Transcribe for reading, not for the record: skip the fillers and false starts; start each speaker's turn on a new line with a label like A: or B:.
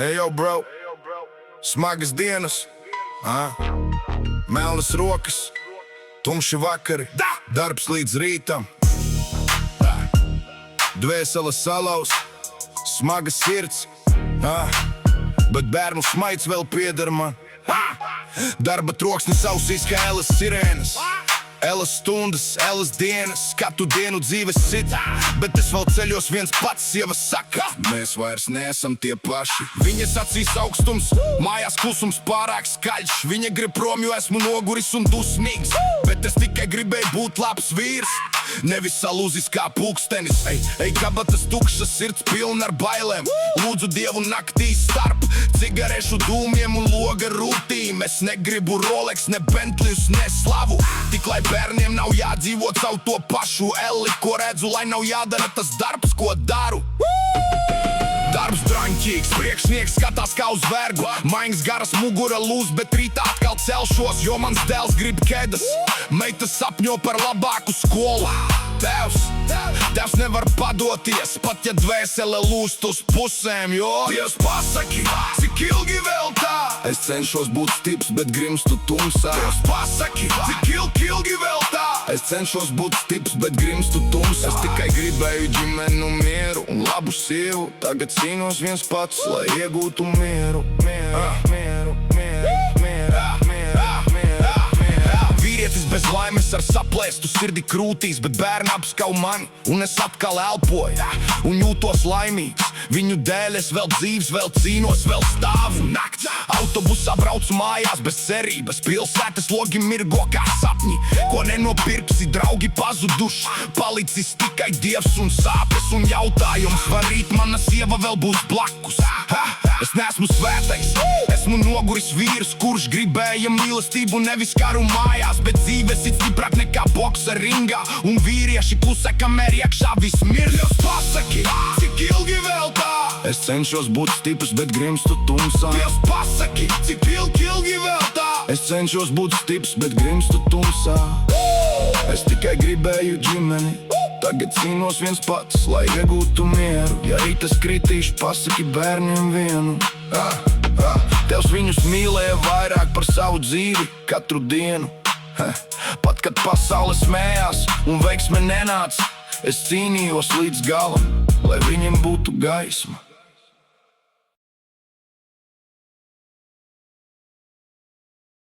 A: Ejo, bro, smagas dienas, melnas rokas, tumši vakari, darbs līdz rītam, dvēseles salauz, smaga sirds, bet bērnu smaids vēl pieder man. Darba troksnis ausīs kā Elas sirēnas, Elas stundas, Elas dienas, katru dienu dzīves cita, bet es vēl ceļos viens pats, sieva saka, mēs vairs neesam tie paši. Viņas acīs augstums, mājās klusums pārāk skaļš, viņa grib prom, jo esmu noguris un dusmīgs, bet es tikai gribēju būt labs vīrs, nevis salūzis kā pulkstenis. Ej, kabatas tukšas, sirds pilna ar bailēm, lūdzu Dievu naktī starp cigarešu dūmiem un loga rūtīm. Es negribu Rolex, ne Bentleys, ne slavu, tik lai bērniem nav jādzīvot savu to pašu elli, ko redzu, lai nav jādara tas darbs, ko daru. Darbs draņķīgs, priekšnieks skatās kā uz vergu, maiņas garas mugura lūs, bet rītā atkal celšos, jo mans dēls grib kēdas, meitas sapņo par labāku skolu. Tēvs nevar padoties, pat ja dvēsele lūst uz pusēm, jo Dievs pasaki, cik ilgi vēl tā? Es cenšos būt stiprs, bet grimstu tumsā. Dievs pasaki, cik ilgi vēl tā? Es cenšos būt stiprs, bet grimstu tumsā. Es tikai gribēju ģimenu mieru un labu sievu, tagad cīnos viens pats, lai iegūtu mieru. Vīrietis bez laimes ar saplēstu sirdi krūtīs, bet bērni apskau mani, un es atkal elpoju un jūtos laimīgs. Viņu dēļ es vēl dzīvs, vēl cīnos, vēl stāvu nakts. Autobusā braucu mājās bez cerības, pilsētas logi mirgo kā sapņi, ko nenopirksi, draugi pazuduši, palicis tikai Dievs un sāpes un jautājums, vai rīt mana sieva vēl būs blakus. Es neesmu svētais, esmu noguris vīrs, kurš gribēja mīlestību nevis karu mājās, bet dzīves ir stiprāk nekā boksa ringā, un vīrieši klusē, kamēr iekšā viss mirst. Dievs pasaki, cik ilgi vēl tā? Es cenšos būt stiprs, bet grimstu tumsā. Dievs pasaki, cik ilgi vēl tā? Es cenšos būt stiprs, bet grimstu tumsā. Es tikai gribēju ģimeni, tagad cīnos viens pats, lai iegūtu mieru. Ja rīt es kritīšu, pasaki bērniem vienu. Tevs viņus mīlēja vairāk par savu dzīvi katru dienu. Pat kad pasaule smējās un veiksme nenāca, es cīnījos līdz galam, lai viņiem būtu gaisma.